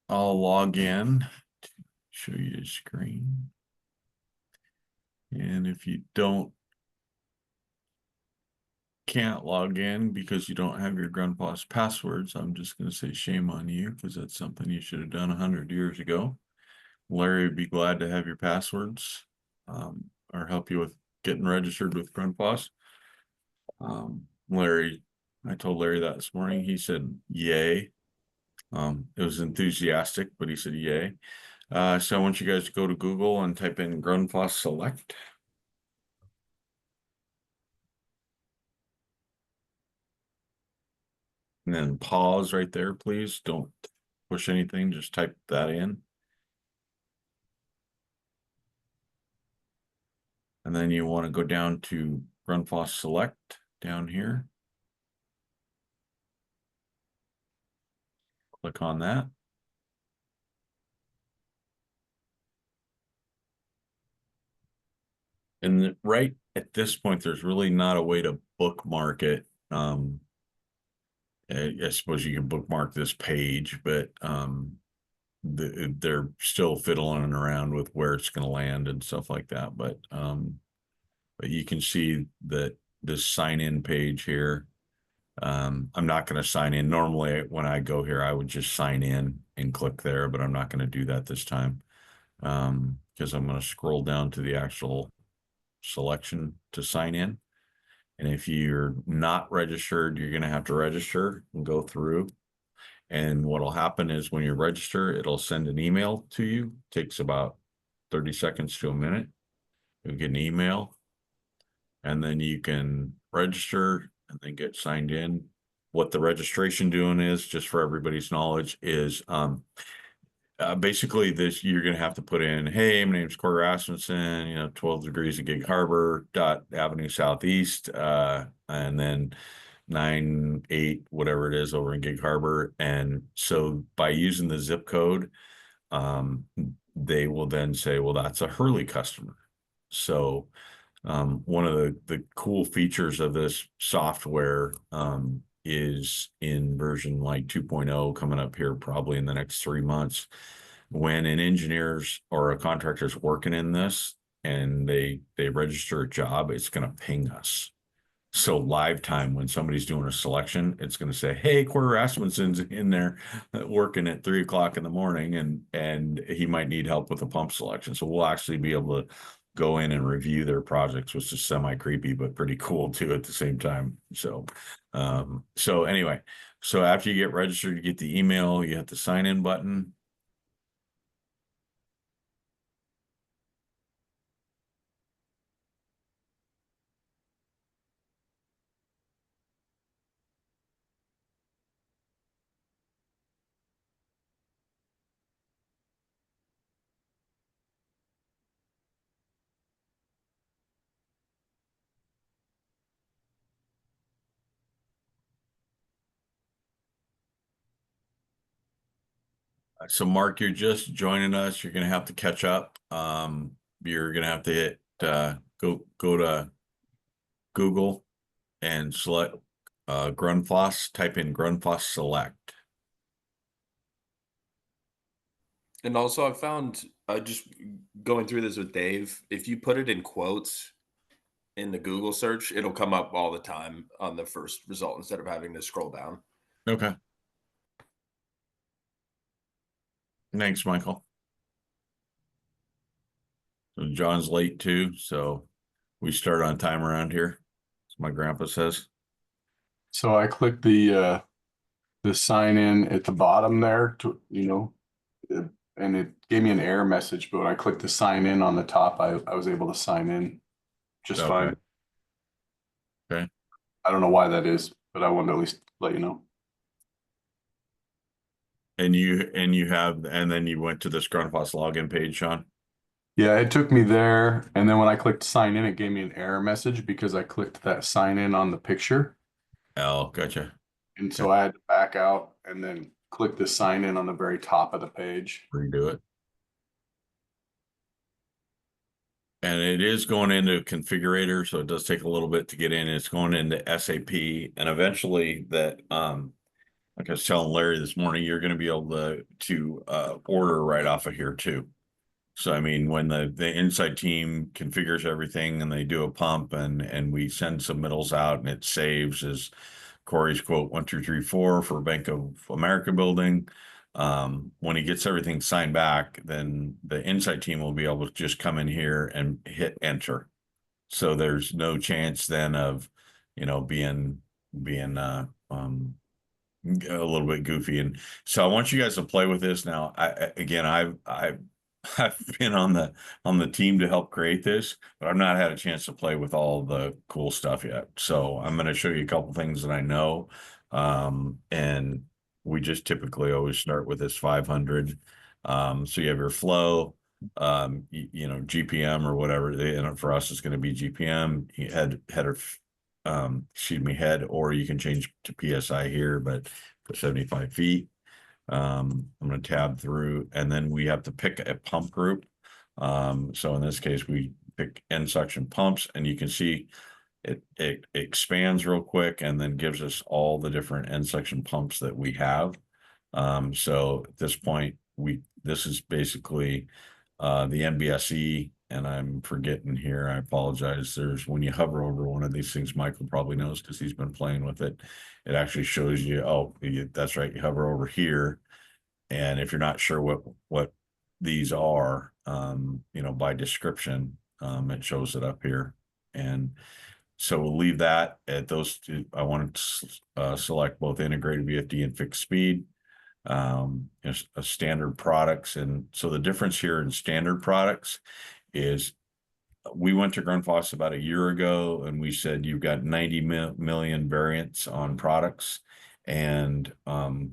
I'll log in to show you the screen. And if you can't log in because you don't have your Grundfos passwords, I'm just going to say shame on you because that's something you should have done 100 years ago. Larry would be glad to have your passwords or help you with getting registered with Grundfos. Larry, I told Larry that this morning. He said, yay. It was enthusiastic, but he said, yay. So I want you guys to go to Google and type in Grundfos Select. And then pause right there, please. Don't push anything, just type that in. And then you want to go down to Grundfos Select down here. Click on that. And right at this point, there's really not a way to bookmark it. I suppose you can bookmark this page, but they're still fiddling around with where it's going to land and stuff like that. But you can see that this sign in page here. I'm not going to sign in. Normally, when I go here, I would just sign in and click there, but I'm not going to do that this time because I'm going to scroll down to the actual selection to sign in. And if you're not registered, you're going to have to register and go through. And what'll happen is when you register, it'll send an email to you. It takes about 30 seconds to a minute. You'll get an email, and then you can register and then get signed in. What the registration doing is, just for everybody's knowledge, is basically this, you're going to have to put in, hey, my name's Corey Rasmussen, 12 degrees at Gig Harbor, Avenue Southeast, and then 98, whatever it is over in Gig Harbor. And so by using the zip code, they will then say, well, that's a Hurley customer. So one of the cool features of this software is in version like 2.0 coming up here probably in the next 3 months. When an engineer's or a contractor's working in this and they register a job, it's going to ping us. So live time, when somebody's doing a selection, it's going to say, hey, Corey Rasmussen's in there working at 3 o'clock in the morning and he might need help with a pump selection. So we'll actually be able to go in and review their projects, which is semi-creepy, but pretty cool too at the same time. So anyway, so after you get registered, you get the email, you hit the sign in button. So Mark, you're just joining us. You're going to have to catch up. You're going to have to hit go to Google and select Grundfos, type in Grundfos Select. And also, I found just going through this with Dave, if you put it in quotes in the Google search, it'll come up all the time on the first result instead of having to scroll down. Okay. Thanks, Michael. So John's late too, so we start on time around here, as my grandpa says. So I clicked the sign in at the bottom there to, and it gave me an error message, but when I clicked the sign in on the top, I was able to sign in just fine. Okay. I don't know why that is, but I wanted to at least let you know. And then you went to this Grundfos login page, Sean? Yeah, it took me there, and then when I clicked sign in, it gave me an error message because I clicked that sign in on the picture. Oh, gotcha. And so I had to back out and then click the sign in on the very top of the page. Redo it. And it is going into configurator, so it does take a little bit to get in. It's going into SAP, and eventually that like I was telling Larry this morning, you're going to be able to order right off of here too. So I mean, when the inside team configures everything and they do a pump and we send submittals out and it saves as Corey's quote 1234 for Bank of America building. When he gets everything signed back, then the inside team will be able to just come in here and hit enter. So there's no chance then of, being a little bit goofy. And so I want you guys to play with this now. Again, I've been on the team to help create this, but I've not had a chance to play with all the cool stuff yet. So I'm going to show you a couple things that I know. And we just typically always start with this 500. So you have your flow, GPM or whatever. And for us, it's going to be GPM, head, or you can change to PSI here, but for 75 feet. I'm going to tab through, and then we have to pick a pump group. So in this case, we pick end suction pumps, and you can see it expands real quick and then gives us all the different end suction pumps that we have. So at this point, this is basically the NBSE, and I'm forgetting here. I apologize. There's when you hover over one of these things, Michael probably knows because he's been playing with it. It actually shows you, that's right. You hover over here. And if you're not sure what these are, by description, it shows it up here. And so we'll leave that at those two. I want to select both integrated VFD and fixed speed. Standard products. And so the difference here in standard products is we went to Grundfos about a year ago and we said you've got 90 million variants on products. And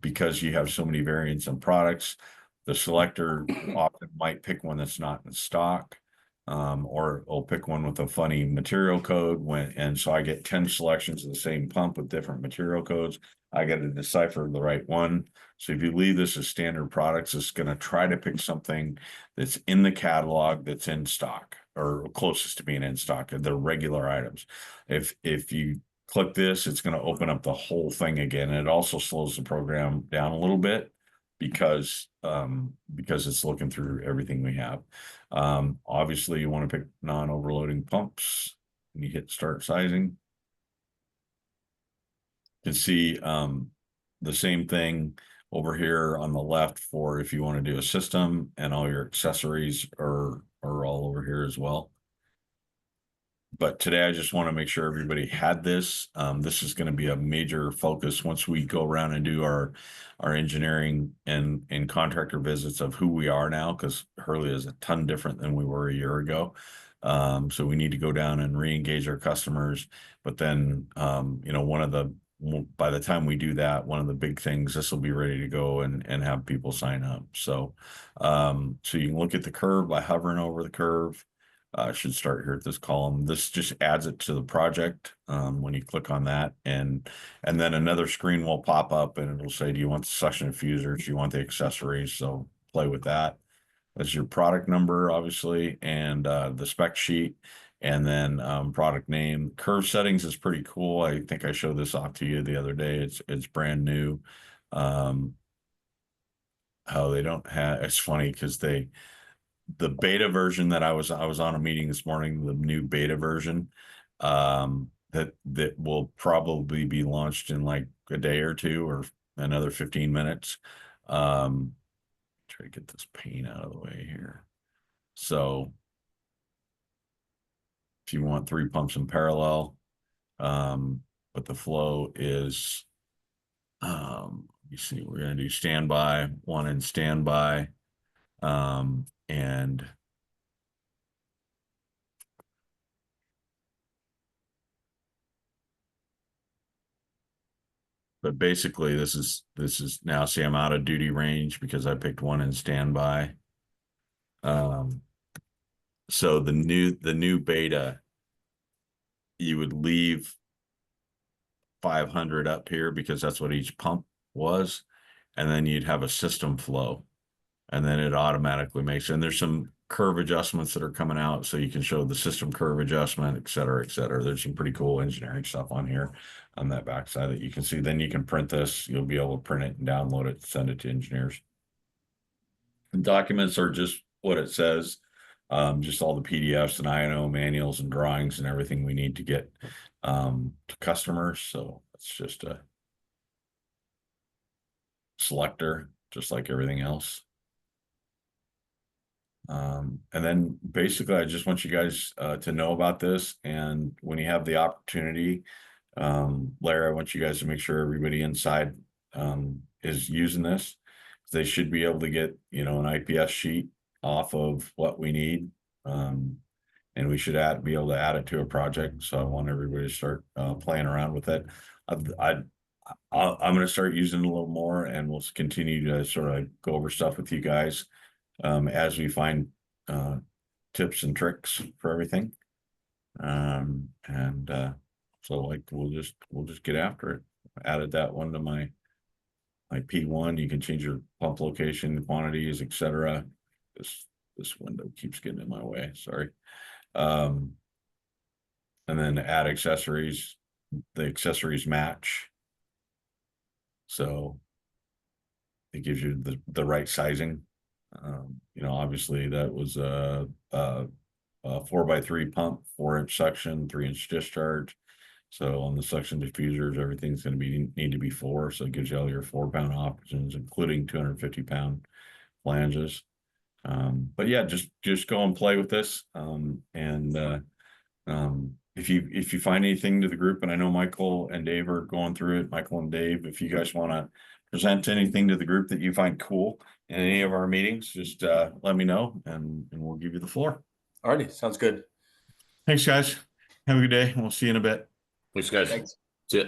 because you have so many variants on products, the selector often might pick one that's not in stock. Or I'll pick one with a funny material code and so I get 10 selections of the same pump with different material codes. I got to decipher the right one. So if you leave this as standard products, it's going to try to pick something that's in the catalog that's in stock or closest to being in stock, the regular items. If you click this, it's going to open up the whole thing again. And it also slows the program down a little bit because it's looking through everything we have. Obviously you want to pick non-overloading pumps and you hit start sizing. You can see the same thing over here on the left for if you want to do a system, and all your accessories are all over here as well. But today I just want to make sure everybody had this. This is going to be a major focus once we go around and do our engineering and contractor visits of who we are now, because Hurley is a ton different than we were a year ago. So we need to go down and re-engage our customers. But then, by the time we do that, one of the big things, this will be ready to go and have people sign up. So you can look at the curve by hovering over the curve. Should start here at this column. This just adds it to the project when you click on that, and then another screen will pop up and it'll say, do you want the suction diffusers? Do you want the accessories? So play with that. That's your product number, obviously, and the spec sheet, and then product name. Curve settings is pretty cool. I think I showed this off to you the other day. It's brand new. How they don't have, it's funny because the beta version that I was on a meeting this morning, the new beta version, that will probably be launched in like a day or two or another 15 minutes. Try to get this pane out of the way here. So if you want 3 pumps in parallel, but the flow is, you see, we're going to do standby, 1 in standby, and but basically this is now, see, I'm out of duty range because I picked 1 in standby. So the new beta, you would leave 500 up here because that's what each pump was, and then you'd have a system flow, and then it automatically makes, and there's some curve adjustments that are coming out, so you can show the system curve adjustment, et cetera, et cetera. There's some pretty cool engineering stuff on here on that backside that you can see. Then you can print this. You'll be able to print it and download it, send it to engineers. The documents are just what it says, just all the PDFs and INO manuals and drawings and everything we need to get to customers. So it's just a selector, just like everything else. And then basically I just want you guys to know about this, and when you have the opportunity, Larry, I want you guys to make sure everybody inside is using this. They should be able to get, you know, an IPS sheet off of what we need, and we should be able to add it to a project. So I want everybody to start playing around with it. I'm going to start using it a little more, and we'll continue to sort of go over stuff with you guys as we find tips and tricks for everything. So like we'll just get after it. Added that one to my P1. You can change your pump location, quantities, etc. This window keeps getting in my way, sorry. And then add accessories. The accessories match, so it gives you the right sizing. You know, obviously that was a 4x3 pump, 4-inch suction, 3-inch discharge. So on the suction diffusers, everything's going to need to be 4. So it gives you all your 4-pound options, including 250-pound flanges. But yeah, just go and play with this. If you find anything to the group, and I know Michael and Dave are going through it, Michael and Dave, if you guys want to present anything to the group that you find cool in any of our meetings, just let me know, and we'll give you the floor. Alrighty, sounds good. Thanks, guys. Have a good day. We'll see you in a bit. Thanks, guys. Thanks. See ya.